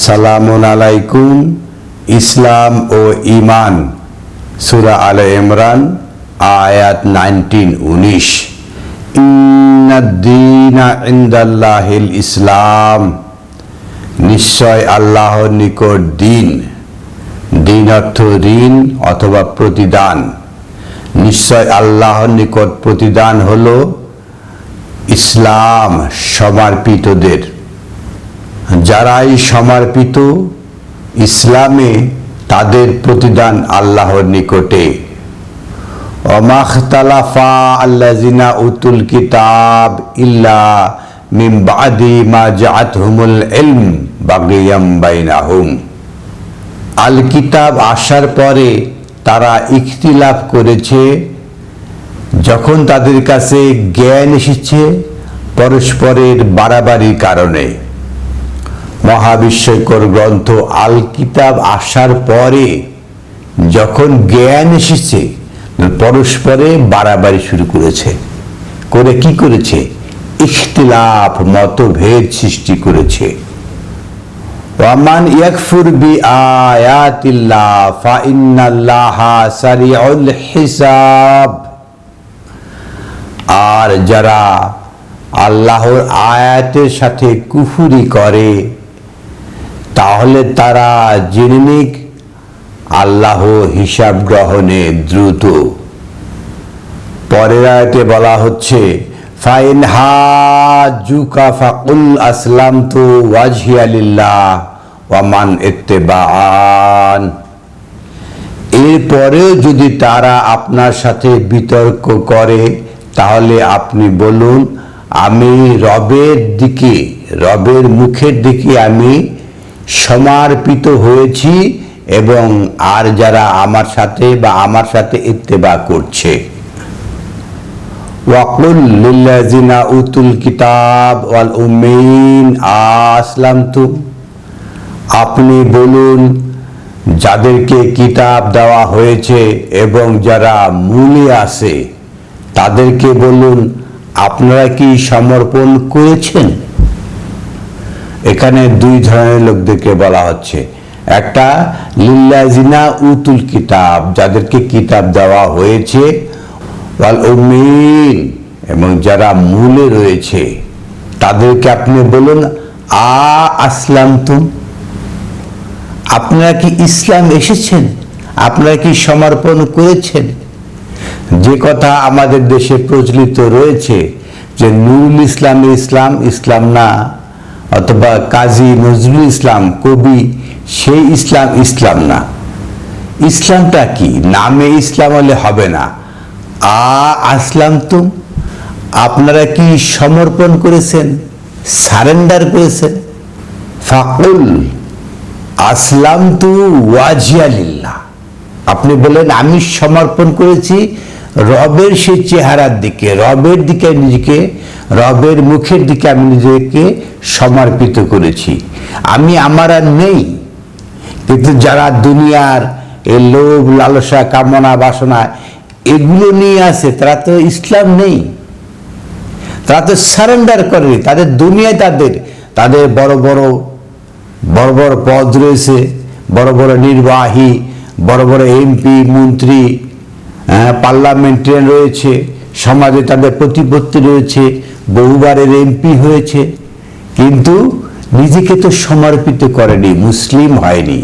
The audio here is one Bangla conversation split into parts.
সালামুন আলাইকুম। ইসলাম ও ঈমান, সূরা আলে ইমরান আয়াত 19-19। ইন্নাদ-দীনা ইনদাল্লাহিল ইসলাম, নিশ্চয় আল্লাহর নিকট দিন, দিন অর্থ ঋণ অথবা প্রতিদান, নিশ্চয় আল্লাহর নিকট প্রতিদান হলো ইসলাম, সমর্পিতদের। যারাই সমর্পিত ইসলামে, তাদের প্রতিদান আল্লাহর নিকটে। ওমাখতালাফা আল্লাযিনা উতুল কিতাব ইল্লা মিন বাদি মা জাআতহুমুল ইলম বাগিয়াম বাইনাহুম। আল কিতাব আসার পরে তারা ইখতিলাফ করেছে, যখন তাদের কাছে জ্ঞান এসেছে পরস্পরের বাড়াবাড়ির কারণে। মহাবিস্ময়কর গ্রন্থ আল কিতাব আসার পরে যখন জ্ঞান এসেছে, পরস্পরে বাড়াবাড়ি শুরু করেছে। করে কি করেছে? ইখতিলাফ, মতভেদ সৃষ্টি করেছে। ওয়ামান ইয়াকফুর বিআয়াতিল্লাহ ফাইন্নাল্লাহা সারিউল হিসাব। আর যারা আল্লাহর আয়াতের সাথে কুফরি করে, তাহলে তারা জেনে নিক আল্লাহ হিসাব গ্রহণে দ্রুত। পরের আয়াতে বলা হচ্ছে ফাইন হাজুকা ফাকুল আসলামতু ওয়াজহিয়া লিল্লাহ ওয়া মান ইত্তাবাআন। এরপরেও যদি তারা আপনার সাথে বিতর্ক করে, তাহলে আপনি বলুন আমি রবের দিকে, রবের মুখের দিকে আমি সমর্পিত হয়েছি, এবং আর যারা আমার সাথে বা আমার সাথে ইত্তেবা করছে। ওয়াকুল লিল্লাযিনা উতুল কিতাব ওয়াল উম্মিন আসলামতু। আপনি বলুন যাদেরকে কিতাব দেওয়া হয়েছে এবং যারা মূলে আছে, তাদেরকে বলুন আপনারা কি সমর্পণ করেছেন? এখানে দুই ধরনের লোকদেরকে বলা হচ্ছে। একটা লিল্লাযিনা উতুল কিতাব, যাদেরকে কিতাব দেওয়া হয়েছে, ওয়াল উম্মিন, এবং যারা মূলে রয়েছে, তাদেরকে আপনি বলুন আসলামতুম, আপনারা কি ইসলাম এসেছেন? আপনারা কি সমর্পণ করেছেন? যে কথা আমাদের দেশে প্রচলিত রয়েছে যে নুরুল ইসলামের ইসলাম ইসলাম না, অথবা কাজী নজরুল ইসলাম কবি, সেই ইসলাম ইসলাম না। ইসলামটা কি? নামে ইসলাম হলে হবে না। আসলামতুম, আপনারা কি সমর্পণ করেছেন, সারেন্ডার করেছেন? ফাকুল আসলামতু ওয়াজহিয়া লিল্লাহ, আপনি বলেন আমি সমর্পণ করেছি রবের সেই চেহারার দিকে, রবের দিকে নিজেকে, রবের মুখের দিকে আমি নিজেকে সমর্পিত করেছি। আমি আমার আর নেই। কিন্তু যারা দুনিয়ার এই লোভ লালসা কামনা বাসনা এগুলো নিয়ে আছে, তারা তো ইসলাম নেই, তারা তো সারেন্ডার করেনি। তাদের দুনিয়ায় তাদের বড় বড় পদ রয়েছে, বড় বড় নির্বাহী, বড় বড় এমপি মন্ত্রী, পার্লামেন্টারিয়ান রয়েছে, সমাজে তাদের প্রতিপত্তি রয়েছে, বহুবারের এমপি হয়েছে, কিন্তু নিজেকে তো সমর্পিত করেনি, মুসলিম হয়নি।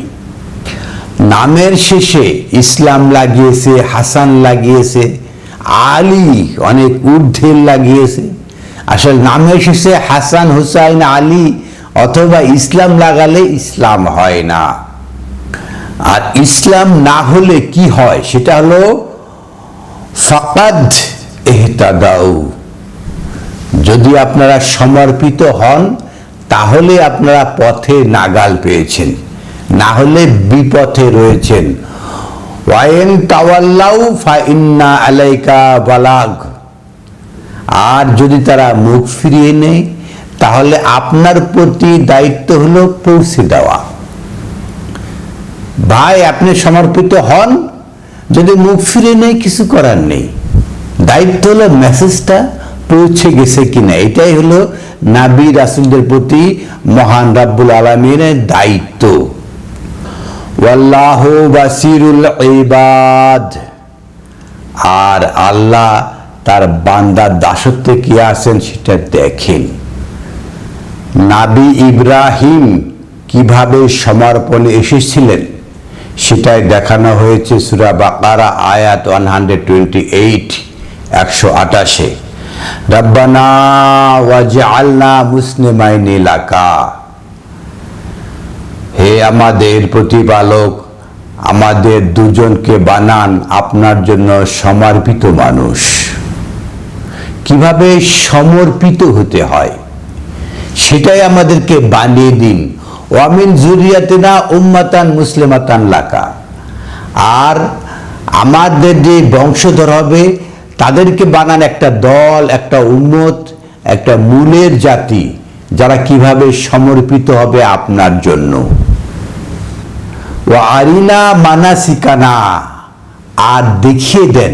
নামের শেষে ইসলাম লাগিয়েছে, হাসান লাগিয়েছে, আলী অনেক ঊর্ধ্বের লাগিয়েছে। আসলে নামের শেষে হাসান, হুসাইন, আলী অথবা ইসলাম লাগালে ইসলাম হয় না। আর ইসলাম না হলে কি হয়? সেটা হলো ফাকাদ ইহতাদাউ। যদি আপনারা সমর্পিত হন, তাহলে আপনারা পথে নাগাল পেয়েছেন, না হলে বিপথে রয়েছেন। ওয়াইন তাওয়াল্লাউ ফাইন্না আলাইকা বালাগ। আর যদি তারা মুখ ফিরিয়ে নেয়, তাহলে আপনার প্রতি দায়িত্ব হলো পৌঁছে দেওয়া। ভাই আপনি সমর্পিত হন, যদি মুখ ফিরে নেই কিছু করার নেই, দায়িত্ব হলো মেসেজটা পৌঁছে গেছে কিনা, এটাই হলো নবী রাসূলদের প্রতি মহান রব্বুল আলামিনের দায়িত্ব। ওয়াল্লাহু বাসিরুল ইবাদ, আর আল্লাহ তার বান্দার দাসত্বে কি আছেন সেটা দেখেন। নবী ইব্রাহিম কিভাবে সমর্পণে এসেছিলেন সেটাই দেখানো হয়েছে সূরা বাকারা আয়াত 128 128। রব্বানা ওয়াজআলনা মুসলিমাইনি লাকা, হে আমাদের প্রতিপালক, আমাদের দুজনকে বানান আপনার জন্য সমর্পিত মানুষ। কিভাবে সমর্পিত হতে হয় সেটাই আমাদেরকে বানিয়ে দিন। ওয়ামিন যুরিয়াতিনা উম্মাতান মুসলিমাতান লাকা, আর আমাদের যে বংশধর হবে তাদেরকে বানান একটা দল, একটা উম্মত, একটা মূলের জাতি, যারা কিভাবে সমর্পিত হবে আপনার জন্য। ওয়া আরিনা মানাসিকানা, আর দেখিয়ে দেন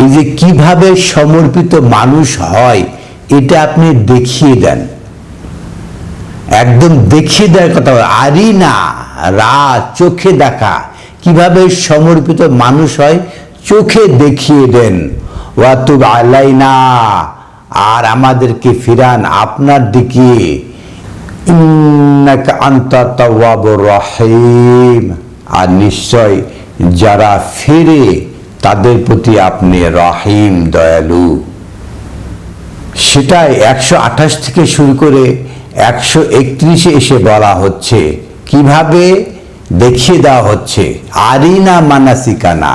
এই যে কিভাবে সমর্পিত মানুষ হয়, এটা আপনি দেখিয়ে দেন, একদম দেখিয়ে দেওয়ার কথা। আরিনা, চোখে দেখা, কিভাবে সমর্পিত মানুষ হয় চোখে দেখিয়ে দেন। ওয়াতুব আলাইনা, আর আমাদেরকে ফিরান আপনার দিকে। ইন্নাকা আনতা তাওয়াবুর রহিম, আর নিশ্চয় যারা ফিরে তাদের প্রতি আপনি রহিম, দয়ালু। সেটাই 128 থেকে শুরু করে 131 এসে বলা হচ্ছে, কিভাবে দেখিয়ে দেওয়া হচ্ছে। আরিনা মানাসিকানা,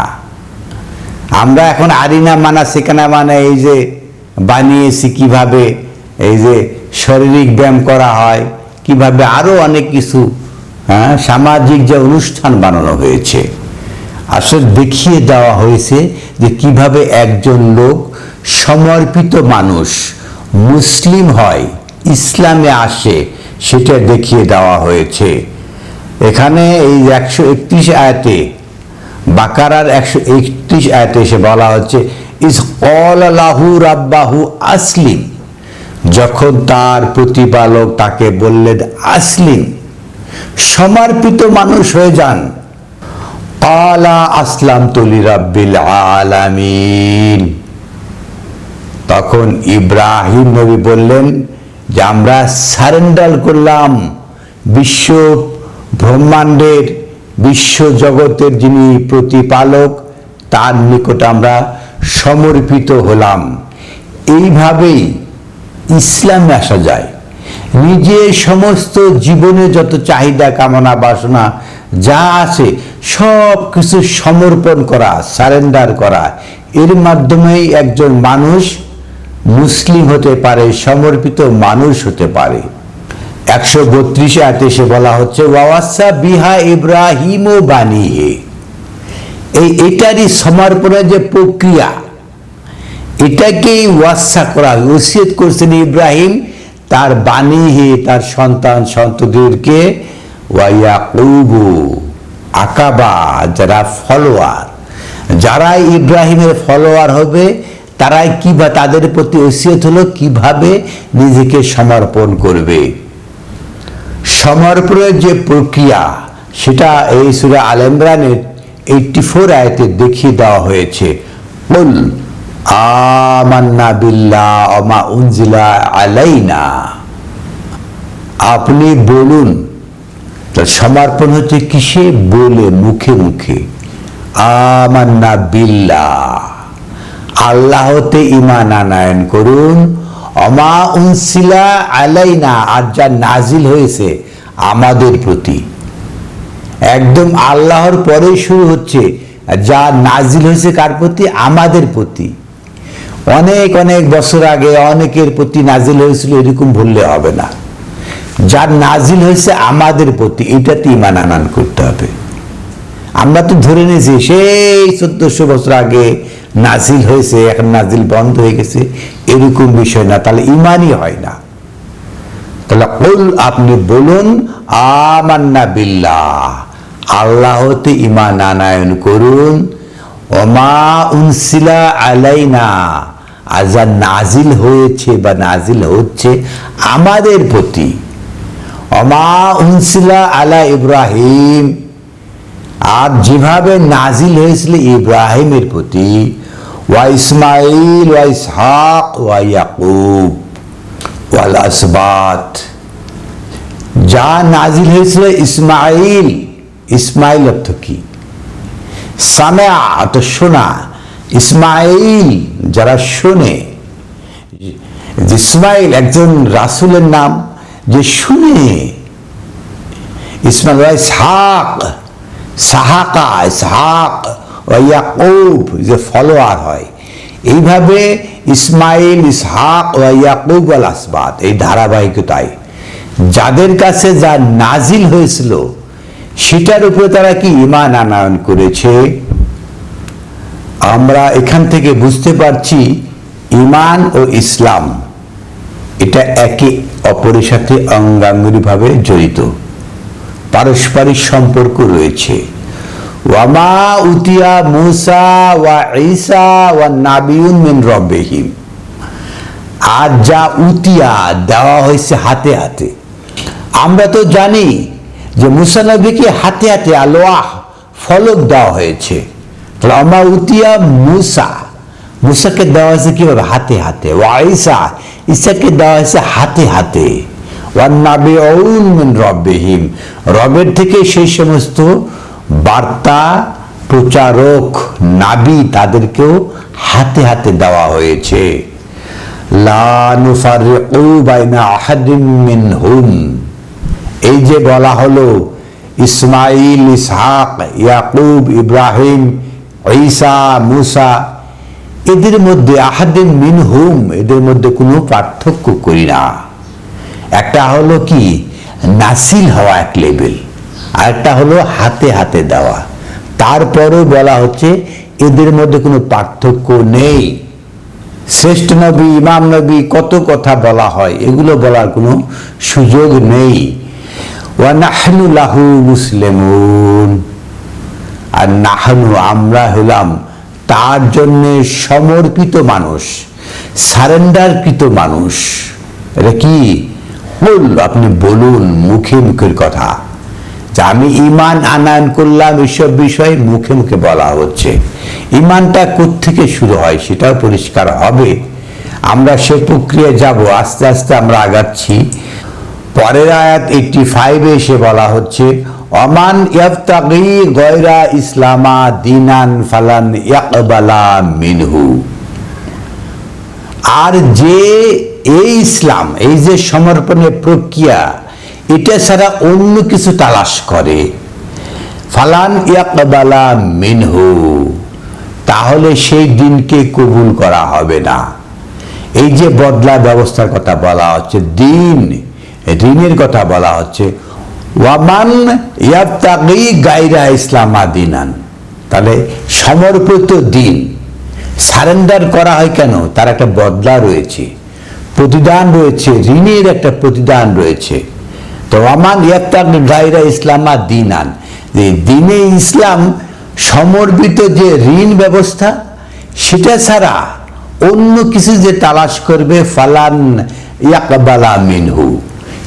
আমরা এখন আরিনা মানাসিকানা মানে এই যে বানিয়েছি কিভাবে এই যে শারীরিক ব্যায়াম করা হয়, কিভাবে আরো অনেক কিছু সামাজিক যে অনুষ্ঠান বানানো হয়েছে, আসলে দেখিয়ে দেওয়া হয়েছে যে কিভাবে একজন লোক সমর্পিত মানুষ মুসলিম হয়, ইসলামে আসে, সেটা দেখিয়ে দেওয়া হয়েছে। এখানে এই 131 আয়াতে, বাকারার 131 আয়াতে এসে বলা হচ্ছে ইস ক্বালা লাহু রাব্বাহু আসলিম, যখন তার প্রতিপালক তাকে বললেন আসলিম, সমর্পিত মানুষ হয়ে যান। ক্বালা আসলামতু লিরাব্বিল আলামিন, তখন ইব্রাহিম নবী বললেন যে আমরা সারেন্ডার করলাম বিশ্ব ব্রহ্মাণ্ডের, বিশ্ব জগতের যিনি প্রতিপালক তার নিকট আমরা সমর্পিত হলাম। এইভাবেই ইসলামে আসা যায়। নিজের সমস্ত জীবনে যত চাহিদা, কামনা, বাসনা যা আছে সব কিছু সমর্পণ করা, সারেন্ডার করা, এর মাধ্যমেই একজন মানুষ মুসলিম হতে পারে, সমর্পিত মানুষ হতে পারে। 132 আয়াতে এসে বলা হচ্ছে ওয়াওয়াসা বিহা ইব্রাহিম ও বানিহে, এটারই সমর্পণের যে প্রক্রিয়া, এটাকেই ওয়াসা করা, ওসিয়ত করছেন ইব্রাহিম তার বানিহে, তার সন্তান সন্ততিদেরকে। ওয়াইয়াকুবু, আকাবা, যারা ফলোয়ার, যারা ইব্রাহিমের ফলোয়ার হবে তারাই কিভাবে, তাদের প্রতি ওসিয়ত হলো কিভাবে নিজেকে সমর্পণ করবে। সমর্পণের যে প্রক্রিয়া সেটা এই সূরা আল ইমরানের 84 আয়াতে দেখিয়ে দেওয়া হয়েছে। কুল আমান্না বিল্লাহ ওয়া মা উনজিলা আলাইনা, আপনি বলুন। সমর্পণ হচ্ছে কিসে? বলে, মুখে মুখে। আমান্না বিল্লাহ, আল্লাহতে ঈমান আনয়ন করুন। ওমা উনসিলা আলাইনা, আর যা নাজিল হয়েছে আমাদের প্রতি। একদম আল্লাহর পরেই শুরু হচ্ছে, যা নাজিল হয়েছে কার প্রতি? আমাদের প্রতি। অনেক অনেক বছর আগে অনেকের প্রতি নাজিল হয়েছিল এরকম বললে হবে না। যার নাজিল হয়েছে আমাদের প্রতি, এটাতে ঈমান আনয়ন করতে হবে। আমরা তো ধরে নিয়েছি সেই 1400 বছর আগে নাজিল হয়েছে, এখন নাজিল বন্ধ হয়ে গেছে, এরকম বিষয় না, তাহলে ঈমানই হয় না। তাহলে কুল, আপনি বলুন, আমান্না বিল্লাহ, আল্লাহতে ঈমান আনয়ন করুন। ওমা উনসিলা আলাইনা, আর যা নাজিল হয়েছে বা নাজিল হচ্ছে আমাদের প্রতি, অমা উনসিলা আলা ইব্রাহিম, আর যেভাবে নাজিল হয়েছিল ইব্রাহিমের প্রতি, ওয়া ইসমাইল ওয়া ইসহাক ওয়া ইয়াকুব ওয়াল আসবাত, যা নাজিল হয়েছিল ইসমাইল, ইসমাইল অর্থ কি? সামা অর্থ শোনা, ইসমাইল যারা শোনে, ইসমাইল একজন রাসূলের নাম যে শুনে। ইসমাইল ওয়া ইসহাক, সাহাকা ইসহাক ওয়া ইয়াকুব যে ফলোয়ার হয়। এইভাবে ইসমাইল, ইসহাক ওয়া ইয়াকুব ওয়াল আসবাত, এই ধারাবাহিকতায় যাদের কাছে যা নাজিল হয়েছিল সেটার উপরে তারা কি ঈমান আনয়ন করেছে। আমরা এখান থেকে বুঝতে পারছি ঈমান ও ইসলাম এটা একে অপরের সাথে অঙ্গাঙ্গিভাবে জড়িত, পারস্পরিক সম্পর্ক রয়েছে। ওয়ামা উতিয়া মূসা ওয়া ঈসা ওয়া নাবিয়ুন মিন রাব্বিহিম, আর যা উতিয়া দেওয়া হয়েছে হাতে হাতে। আমরা তো জানি যে মূসা নবীকে হাতে হাতে আলোয়াহ ফলক দেওয়া হয়েছে। তাহলে ওয়ামা উতিয়া মূসা, মূসাকে দেওয়া হয়েছে কিভাবে? হাতে হাতে। ওয়া ঈসা, ঈসাকে দেওয়া হয়েছে হাতে হাতে। ওয়ান নাবিয়ুন মিন রাব্বিহিম, রবের থেকে সেই সমস্ত বার্তা প্রচারক নাবী তাদেরকেও হাতে হাতে দেওয়া হয়েছে। লা নুফাররিকু বাইনা আহাদিম মিনহুম, এই যে বলা হলো ইসমাইল, ইসহাক, ইয়াকুব, ইব্রাহিম, ঈসা, মূসা, এদের মধ্যে আহাদিম মিনহুম, এদের মধ্যে কোনো পার্থক্য করি না। একটা হলো কি নাসিল হওয়া এক লেভেল, আর একটা হলো হাতে হাতে দেওয়া। তারপরেও বলা হচ্ছে এদের মধ্যে কোনো পার্থক্য নেই। শ্রেষ্ঠ নবী, ইমাম নবী, কত কথা বলা হয়, এগুলো বলার কোনো সুযোগ নেই। ওয়া নাহনু লাহু মুসলিমুন, আর নাহনু আমরা হলাম তার জন্য সমর্পিত মানুষ, সারেন্ডারকৃত মানুষ। এটা কি? আপনি বলুন মুখে মুখের কথা, যে আমি ঈমান আনয়ন করলাম, এসব বিষয়ে মুখে মুখে বলা হচ্ছে। ঈমানটা কোত্থেকে শুরু হয় সেটাও পরিষ্কার হবে। আমরা সে প্রক্রিয়ায় যাব, আস্তে আস্তে আমরা আগাচ্ছি। পরের আয়াত 85 এসে বলা হচ্ছে ওমান ইয়াবতাগি গায়রা ইসলামা দীনান ফালান ইয়াকবালা মিনহু, আর যে এই ইসলাম, এই যে সমর্পণের প্রক্রিয়া, এটা ছাড়া অন্য কিছু তালাশ করে, ফালান ইয়াকবালা মিনহু, তাহলে সেই দিনকে কবুল করা হবে না। এই যে বদলা ব্যবস্থার কথা বলা হচ্ছে, দিন ঋণের কথা বলা হচ্ছে, ওয়ামান ইয়াবতাগি গায়রা ইসলামা দীনান, তাহলে সমর্পিত দিন সারেন্ডার করা হয় কেন? তার একটা বদলা রয়েছে, প্রতিদান রয়েছে, ঋণের একটা প্রতিদান রয়েছে। তো ওয়ামান ইয়াবতাগি গায়রা ইসলামা দীনান, যে দিনে ইসলাম সমর্পিত যে ঋণ ব্যবস্থা, সেটা ছাড়া অন্য কিছু যে তালাশ করবে, ফালান ইয়াকবালা মিনহু,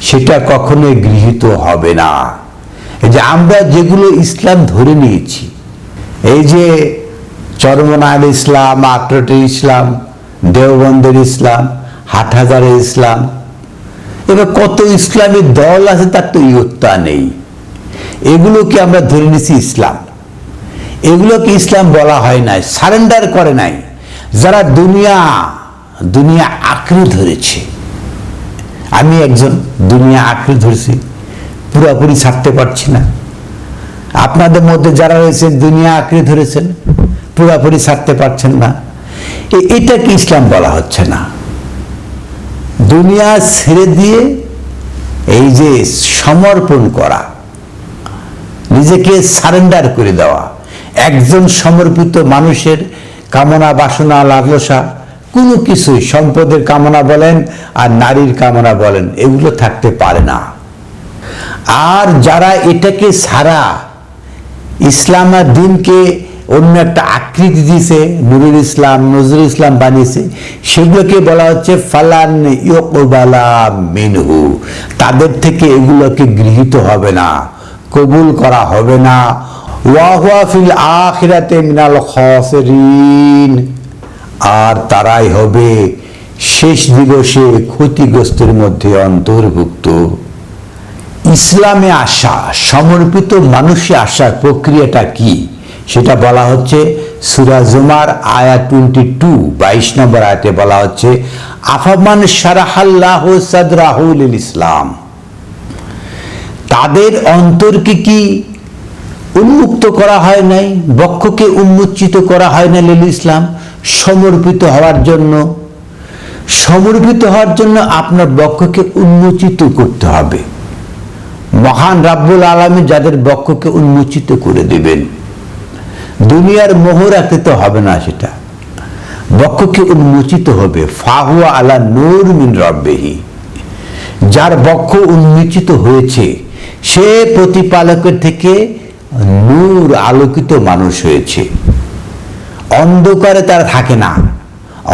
সেটা কখনোই গৃহীত হবে না। এই যে আমরা যেগুলো ইসলাম ধরে নিয়েছি, এই যে চরমনায়ের ইসলাম, আটরটের ইসলাম, দেওবন্দের ইসলাম, হাটহাজারের ইসলাম, এবার কত ইসলামী দল আছে তার তো ইয়ত্তা নেই। এগুলোকে আমরা ধরে নিয়েছি ইসলাম, এগুলোকে ইসলাম বলা হয় নাই, সারেন্ডার করে নাই। যারা দুনিয়া আঁকড়ে ধরেছে, আমি একজন দুনিয়া আঁকড়ে ধরেছি, পুরোপুরি ছাড়তে পারছি না। আপনাদের মধ্যে যারা রয়েছেন দুনিয়া আঁকড়ে ধরেছেন, পুরোপুরি ছাড়তে পারছেন না, এটাকে ইসলাম বলা হচ্ছে না। দুনিয়া ছেড়ে দিয়ে এই যে সমর্পণ করা, নিজেকে সারেন্ডার করে দেওয়া, একজন সমর্পিত মানুষের কামনা বাসনা লালসা কোনো কিছুই, সম্পদের কামনা বলেন আর নারীর কামনা বলেন, এগুলো থাকতে পারে না। আর যারা এটাকে ছাড়া ইসলাম আর দিনকে অন্য একটা আকৃতি দিয়েছে, নুরুল ইসলাম, নজরুল ইসলাম বানিয়েছে, সেগুলোকে বলা হচ্ছে ফালান ইউকবালা মিনহু, তাদের থেকে এগুলোকে গৃহীত হবে না, কবুল করা হবে না। ওয়া হুয়া ফিল আখিরাতে মিনাল খাসিরিন, আর তারাই হবে শেষ দিবসে ক্ষতিগ্রস্তের মধ্যে অন্তর্ভুক্ত। ইসলামে আসা, সমর্পিত মানুষে আসার প্রক্রিয়াটা কি সেটা বলা হচ্ছে সূরা জুমার আয়াত 22, 22 নম্বর আয়াতে বলা হচ্ছে আফামান শারাহাল্লাহু সাদরাহু লিল ইসলাম, তাদের অন্তরকে কি উন্মুক্ত করা হয় নাই, বক্ষকে উন্মোচিত করা হয় না লিল ইসলাম, সমর্পিত হওয়ার জন্য। সমর্পিত হওয়ার জন্য আপনার বক্ষকে উন্মোচিত করতে হবে। মহান রাব্বুল আলামিন যাদের বক্ষকে উন্মোচিত করে দিবেন, দুনিয়ার মোহ রাখতে হবে না, সেটা বক্ষকে উন্মোচিত হবে। ফাহুয়া আলা নূর মিন রাব্বিহি, যার বক্ষ উন্মোচিত হয়েছে সে প্রতিপালকের থেকে নূর, আলোকিত মানুষ হয়েছে। অন্ধকারে তারা থাকে না,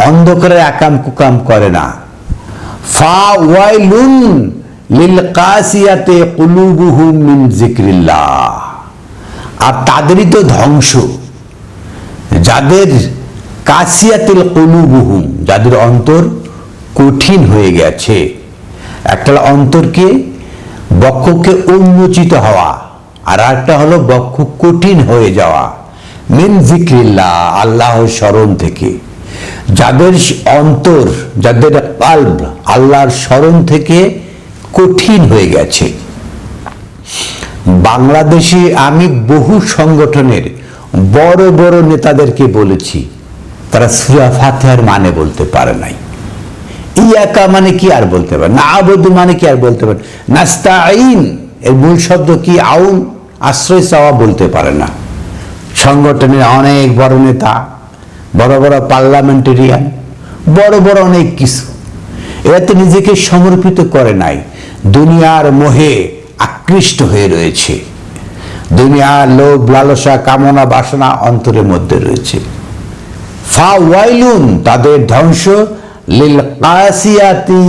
অন্ধকারে আকাম কুকাম করে না। ফা ওয়াইলুন লিল কাসিয়াতে কুলুবুহুম মিন যিকরিল্লাহ, আর তাদেরই তো ধ্বংস, যাদের কাসিয়াতুল কুলুবুহুম, যাদের অন্তর কঠিন হয়ে গেছে। একটা অন্তরকে, বক্ষকে উন্মোচিত হওয়া, আর একটা হলো বক্ষ কঠিন হয়ে যাওয়া। মিন যিকরিল্লাহ, আল্লাহর স্মরণ থেকে। যাদের অন্তর, যাদের কলব আল্লাহর স্মরণ থেকে কঠিন হয়ে গেছে। বাংলাদেশে আমি বহু সংগঠনের বড় বড় নেতাদেরকে বলেছি, তারা সূরা ফাতিহার মানে বলতে পারে নাই। ইয়াকা মানে কি আর বলতে পারে, না'বুদু মানে কি আর বলতে পারে, নাস্তাঈন এর মূল শব্দ কি, আউন, আশ্রয় চাওয়া, বলতে পারে না। সংগঠনের অনেক বড় নেতা, বড় বড় পার্লামেন্টেরিয়ান, বড় বড় অনেক কিছু, এরা তো নিজেকে সমর্পিত করে নাই, দুনিয়ার মোহে আকৃষ্ট হয়ে রয়েছে। দুনিয়ার লোভ, লালসা, কামনা, বাসনা অন্তরের মধ্যে রয়েছে। ফা ওয়াইলুন, তাদের ধ্বংস, লিল কাসিয়াতি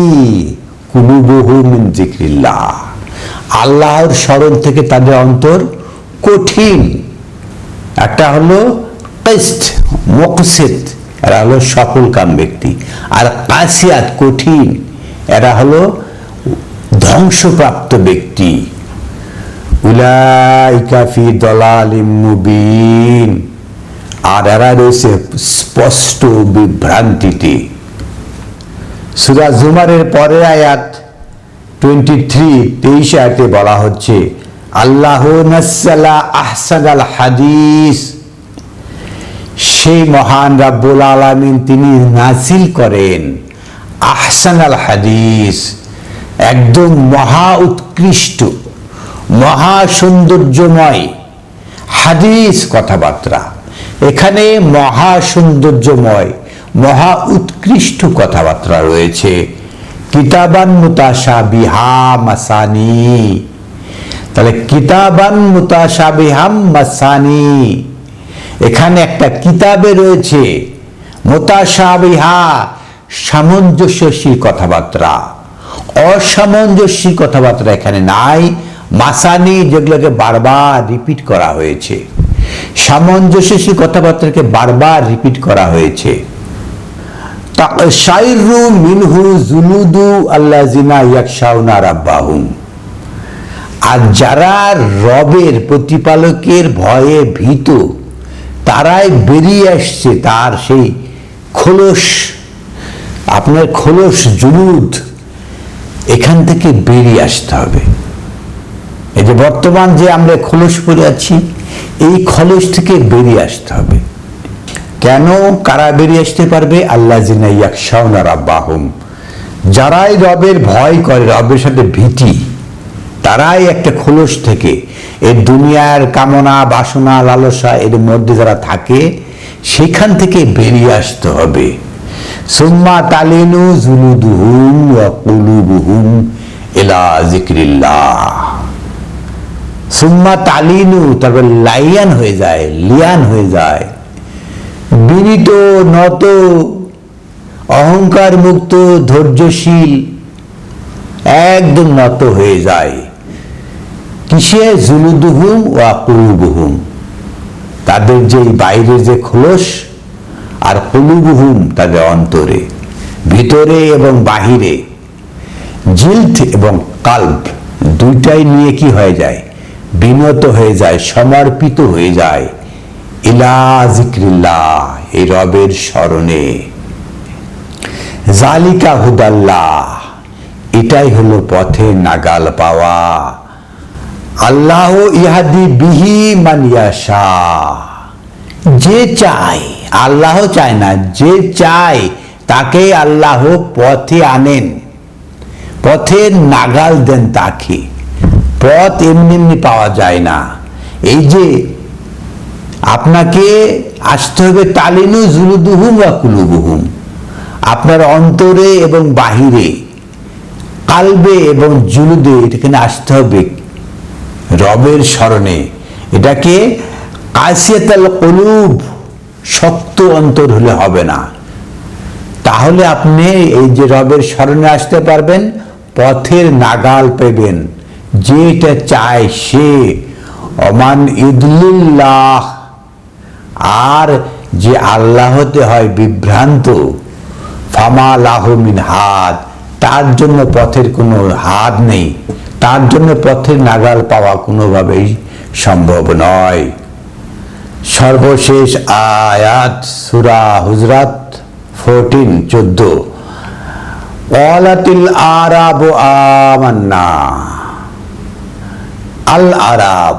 কুলুবুহুম মিন যিকরিল্লাহ, আল্লাহর স্মরণ থেকে তাদের অন্তর কঠিন। একটা হলো কিসত, মুকসিত, এরা হলো সফলকাম ব্যক্তি, আর কাসিয়াত কঠিন, এরা হলো ধ্বংসপ্রাপ্ত ব্যক্তি। উলাইকা ফি দালালিম মুবিন, আর এরা রয়েছে স্পষ্ট বিভ্রান্তিতে। সূরা জুমারের পরের আয়াত 23, 23 আয়াতে বলা হচ্ছে আল্লাহু নাজ্জালা আহসানাল হাদিস, সেই মহান রাব্বুল আলামিন তিনি নাজিল করেন আহসানাল হাদিস, একদম মহা উৎকৃষ্ট, মহা সৌন্দর্যময় হাদিস, কথাবার্তা। এখানে মহা সৌন্দর্যময়, মহা উৎকৃষ্ট কথাবার্তা রয়েছে। কিতাবান মুতাশাবিহা মাসানি, তাহলে কিতাবান মুতাশাবিহাম মাসানি, এখানে একটা কিতাবে রয়েছে মুতাশাবিহা, সামঞ্জস্যশীল কথাবার্তা। অসামঞ্জস্যী কথাবার্তা এখানে নাই। মাসানি, যেগুলোকে বারবার রিপিট করা হয়েছে, সামঞ্জস্যশীল কথাবার্তাকে বারবার রিপিট করা হয়েছে। তাকশাইরু মিনহু জুলুদু আল্লাযিনা ইয়াখশাউনা রাব্বাহুম, আর যারা রবের, প্রতিপালকের ভয়ে ভীত, তারাই বেরিয়ে আসছে তার সেই খোলস, আপনার খোলস, জুলুদ, এখান থেকে বেরিয়ে আসতে হবে। এই যে বর্তমান যে আমরা খোলস পরে আছি, এই খোলস থেকে বেরিয়ে আসতে হবে। কেন, কারা বেরিয়ে আসতে পারবে? আল্লাযিনা ইয়াখশাউনা রাব্বাহুম, যারাই রবের ভয় করে, রবের সাথে ভীতি, তারাই একটা খোলস থেকে, এই দুনিয়ার কামনা, বাসনা, লালসা এর মধ্যে যারা থাকে, সেখান থেকে বেরিয়ে আসতে হবে। সুম্মা তালিনু জুলুদুহুম ওয়া কুলুবুহুম ইলা যিকরিল্লাহ, সুম্মা তালিনু, তারপর লাইয়ান হয়ে যায়, লিয়ান হয়ে যায়, বিনীত, নত, অহংকার মুক্ত, ধৈর্যশীল, একদম নত হয়ে যায়। কিসে? জুলুদুহুম ওয়া কুলুবুহুম, তাদের যে বাইরের যে খোলস, আর কুলুবুহুম তাদের অন্তরে, ভিতরে এবং বাহিরে, জিলদ এবং কালব দুইটাই নিয়ে কি হয়ে যায়? বিনত হয়ে যায়, সমর্পিত হয়ে যায় ইলা যিকরিল্লাহ, এই রবের স্মরণে। জালিকা হুদাল্লাহ, এটাই হলো পথে নাগাল পাওয়া। আল্লাহ ইহাদি বিহি মান ইয়াশা, যে চায়, আল্লাহ চায় না, যে চায় তাকে আল্লাহ পথে আনেন, পথের নাগাল দেন তাকে। পথ এমনি এমনি পাওয়া যায় না। এই যে আপনাকে আসতে হবে তালিনু জুলুদুহুম ওয়া কুলুবুহুম, আপনার অন্তরে এবং বাহিরে, কালবে এবং জুলুদে, এখানে আসতে হবে রবের স্মরণে। এটাকে কাসিয়াতুল কুলুব, শক্ত অন্তর হলে হবে না। তাহলে আপনি এই যে রবের স্মরণে আসতে পারবেন, পথের নাগাল পেবেন। যেটা চায় সে, অমান ইদলিল্লাহ, আর যে আল্লাহতে হয় বিভ্রান্ত, ফামা লাহু মিন হাদ, তার জন্য পথের কোনো হাত নেই, তার জন্য পথের নাগাল পাওয়া কোনোভাবেই সম্ভব নয়। সর্বশেষ আয়াত সূরা হুজরাত 14 ক্বালাতিল আরাবু আমান্না, আল আরাব,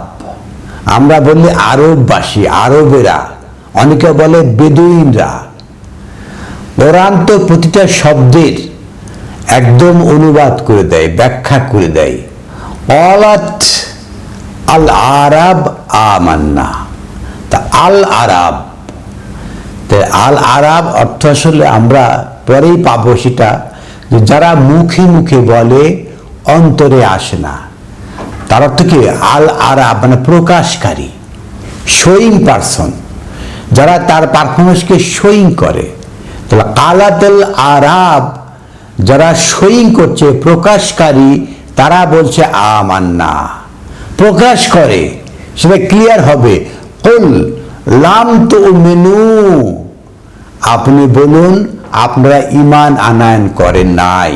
আমরা বলি আরববাসী, আরবেরা, অনেকে বলে বেদুইনরা। কোরআন তো প্রতিটা শব্দের একদম অনুবাদ করে দেয়, ব্যাখ্যা করে দেয়। ক্বালাত আল আরাব আমান্না, তা আল আরাব, আল আরাব অর্থ আসলে আমরা পরেই পাবো সেটা, যে যারা মুখে মুখে বলে অন্তরে আসে না, তার অর্থ কি? আল আরাব মানে প্রকাশকারী, শোয়িং পারসন, যারা তার পারফরমেন্সকে শোয়িং করে। তাহলে কালাতুল আরাব, যারা শোয়িং করছে, প্রকাশকারী, তারা বলছে আমান্না, প্রকাশ করে, সেটা ক্লিয়ার হবে। কুল লাম তুমিনু, আপনি বলুন আপনারা ঈমান আনয়ন করেন নাই।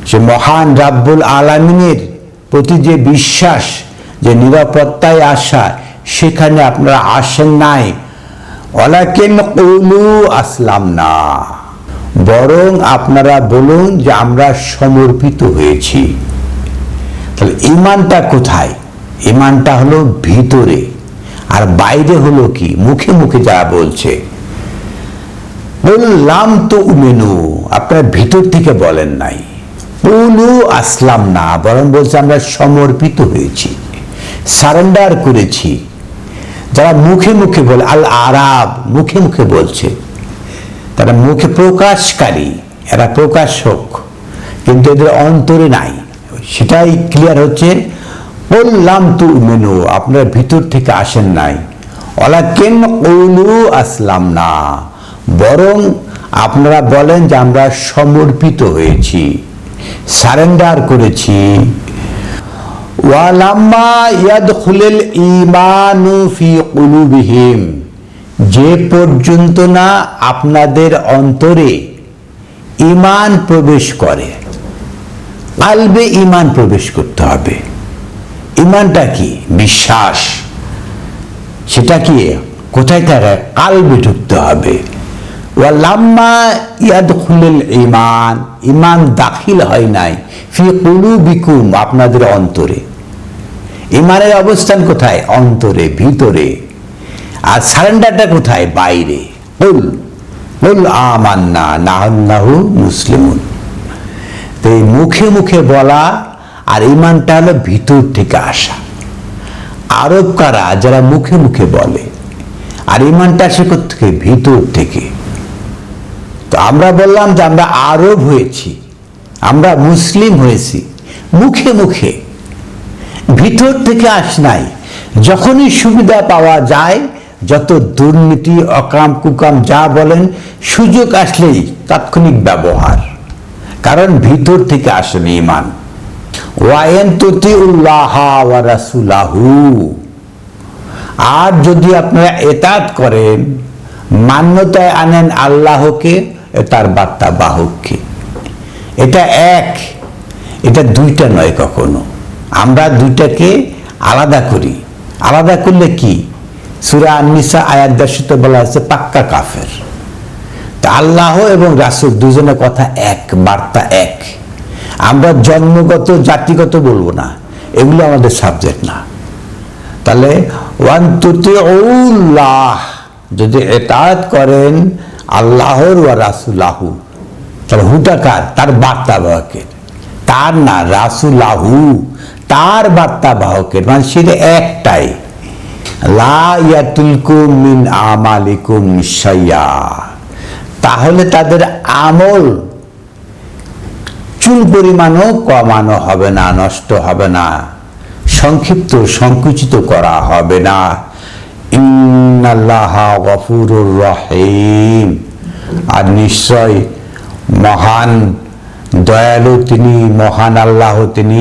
সে মহান রাব্বুল আলামিনের প্রতি যে বিশ্বাস, যে নিরাপত্তায় আসা, সেখানে আপনারা আসেন নাই। ওয়ালাকিন কুলু আসলামনা, বরং আপনারা বলুন যে আমরা সমর্পিত হয়েছি। তাহলে ঈমানটা কোথায়? ঈমানটা হলো ভিতরে, আর বাইরে হলো কি? মুখে মুখে যা বলছে। বললাম তো উমেনু, আপনারা ভিতর থেকে বলেন নাই। কুলু আসলাম না, বরং বলছে আমরা সমর্পিত হয়েছি, সারেন্ডার করেছি। যারা মুখে মুখে বলে, আল আরাব মুখে মুখে বলছে, তারা মুখে প্রকাশকারী, এরা প্রকাশক, কিন্তু এদের অন্তরে নাই। সেটাই ক্লিয়ার হচ্ছে। বললাম তু মেনু, আপনারা ভিতর থেকে আসেন নাই। ওয়ালাকিন কুলু আসলাম না, বরং আপনারা বলেন যে আমরা সমর্পিত হয়েছি, সারেন্ডার করেছি। ওয়ালাম্মা ইয়াদখুলুল ঈমানু ফি কুলুবিহিম, যে পর্যন্ত না আপনাদের অন্তরে ঈমান প্রবেশ করে। কালবে ঈমান প্রবেশ করতে হবে। ঈমানটা কি? বিশ্বাস। সেটা কি? কোথায় থাকে? কালবে ঢুকতে হবে। ওয়ালাম্মা ইয়াদখুলুল ঈমান, ঈমান দাখিল হয় নাই ফি কুলুবিকুম, আপনাদের অন্তরে। ঈমানের অবস্থান কোথায়? অন্তরে, ভিতরে। আর সারেন্ডারটা কোথায়? বাইরে। কুল আমান্না নাহনু মুসলিমুন। তো এই মুখে মুখে বলা আর ঈমানটা হলো ভিতর থেকে আসা। আরব কারা? যারা মুখে মুখে বলে, আর ঈমানটা আসে থেকে ভিতর থেকে। তো আমরা বললাম যে আমরা আরব হয়েছি, আমরা মুসলিম হয়েছি মুখে মুখে, ভিতর থেকে আস নাই। যখনই সুবিধা পাওয়া যায়, যত দুর্নীতি অকাম কুকাম যা বলেন, সুযোগ আসলেই তাৎক্ষণিক ব্যবহার, কারণ ভিতর থেকে আসেনি ঈমান। ওয়াইন তুতিউল্লাহ ওয়া রাসূলাহু, আর যদি আপনারা এতাত করেন, মান্যতায় আনেন আল্লাহকে, তার বার্তা বাহককে। এটা এক, এটা দুইটা নয় কখনো। আমরা দুইটাকে আলাদা করি। আলাদা করলে কি? সূরা আন-নিসা আয়াত 10 বলা আছে পাক্কা কাফের। তা আল্লাহ এবং রাসূল দুজনের কথা এক, বার্তা এক। আমরা জন্মগত জাতিগত বলবো না, এগুলো আমাদের সাবজেক্ট না। তাহলে ওয়ান তুতিউল্লাহ, যদি এতাত করেন আল্লাহর ওয়া রাসূলাহু, তাহলে হুটা কার? তার বার্তা বাহকের। তার না, রাসূলাহু, তার বার্তা বাহকের, মানে সেটা একটাই। লা ইয়াতুলকুম মিন আমালিকুম শাইয়া, তাহলে তাদের আমল চুল পরিমাণও কমানো হবে না, নষ্ট হবে না, সংক্ষিপ্ত সংকুচিত করা হবে না। ইন্নাল্লাহা গফুরুর রহিম, আর নিশ্চয় মহান দয়ালু তিনি, মহান আল্লাহ তিনি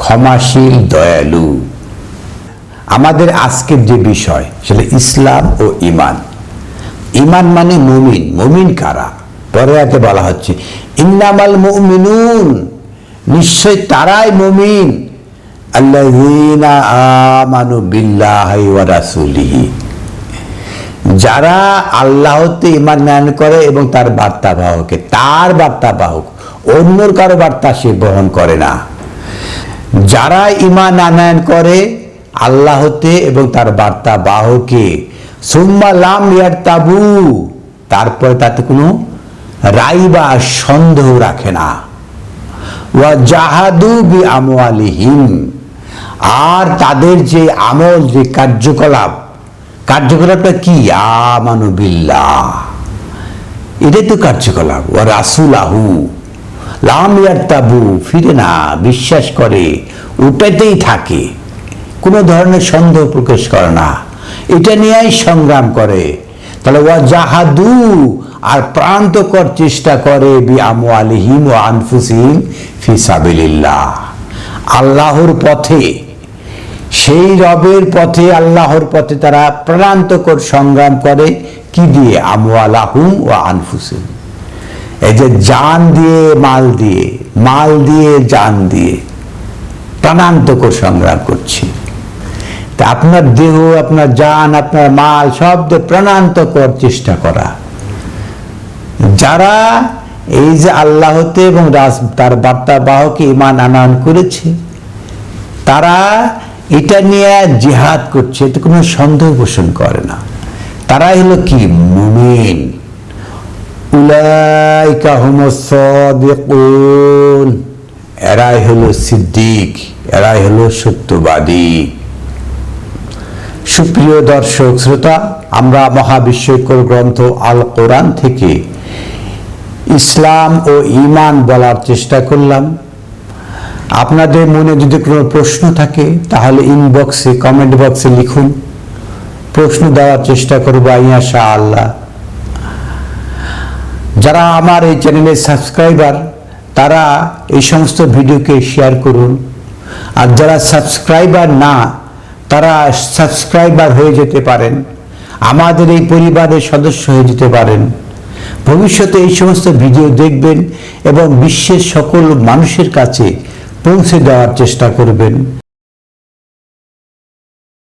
ক্ষমাশীল দয়ালু। আমাদের আজকের যে বিষয় সেটা ইসলাম ও ঈমান। ঈমান মানে মুমিন। মুমিন কারা? পরে আয়াতে বলা হচ্ছে ইন্নামাল মুমিনুন, নিশ্চয় তারাই মুমিন, আল্লাযীনা আমানু বিল্লাহি ওয়া রাসূলিহি, যারা আল্লাহতে ঈমান আনয়ন করে এবং তার বার্তা বাহকে। তার বার্তা বাহক, অন্যর কারো বার্তা সে বহন করে না। যারা ঈমান আনয়ন করে আল্লাহতে এবং তার বার্তা বাহকে, সুম্মা লাম ইয়ারতাবু, তারপরে তাতে কোনো রাই বা সন্দেহ রাখে না, ওয়া জাহাদু বি আমওয়ালিহিম, আর তাদের যে আমল, যে কার্যকলাপটা কি? আমানু বিল্লাহ, এটাই তো কার্যকলাপ। ওয়া রাসূলাহু, লাম ইয়ারতাবু, ফিরে না, বিশ্বাস করে, ওটাতেই থাকে, কোনো ধরনের সন্দেহ প্রকাশ করে না, এটা নিয়েই সংগ্রাম করে। তাহলে ওয়া জাহাদু, আর প্রান্তকর চেষ্টা করে, বি আমওয়ালিহিম ওয়া আনফুসিহিম ফি সাবিলিল্লাহ, আল্লাহর পথে, সেই রবের পথে, আল্লাহর পথে তারা প্রাণান্তকর সংগ্রাম করে। কি দিয়ে? আমওয়ালাহুম ওয়া আনফুসিহিম, এই যে জান দিয়ে, মাল দিয়ে জান দিয়ে প্রাণান্তকর সংগ্রাম করছি। তা আপনার দেহ, আপনার জান, আপনার মাল সব দিয়ে প্রাণান্তকর চেষ্টা করা। যারা এই যে আল্লাহতে এবং তার বার্তা বাহকে ঈমান আনয়ন করেছে, তারা এটা নিয়ে জিহাদ করছে, এতে কোনো সন্দেহ পোষণ করে না। তারাই হলো কি? মুমিন। উলাইকা হুমুস সাদিকুন, এরাই হলো সিদ্দিক, এরাই হলো সত্যবাদী। সুপ্রিয় দর্শক শ্রোতা, আমরা মহাবিশ্বকর গ্রন্থ আল কোরআন থেকে ইসলাম ও ঈমান বলার চেষ্টা করলাম। আপনাদের মনে যদি কোনো প্রশ্ন থাকে তাহলে ইনবক্সে, কমেন্ট বক্সে লিখুন, প্রশ্ন দেওয়ার চেষ্টা করব ইনশাআল্লাহ। যারা আমার এই চ্যানেলের সাবস্ক্রাইবার, তারা এই সমস্ত ভিডিওকে শেয়ার করুন, আর যারা সাবস্ক্রাইবার না, তারা সাবস্ক্রাইবার হয়ে যেতে পারেন, আমাদের এই পরিবারের সদস্য হয়ে যেতে পারেন। ভবিষ্যতে এই সমস্ত ভিডিও দেখবেন এবং বিশ্বের সকল মানুষের কাছে পৌঁছে দেওয়ার চেষ্টা করবেন।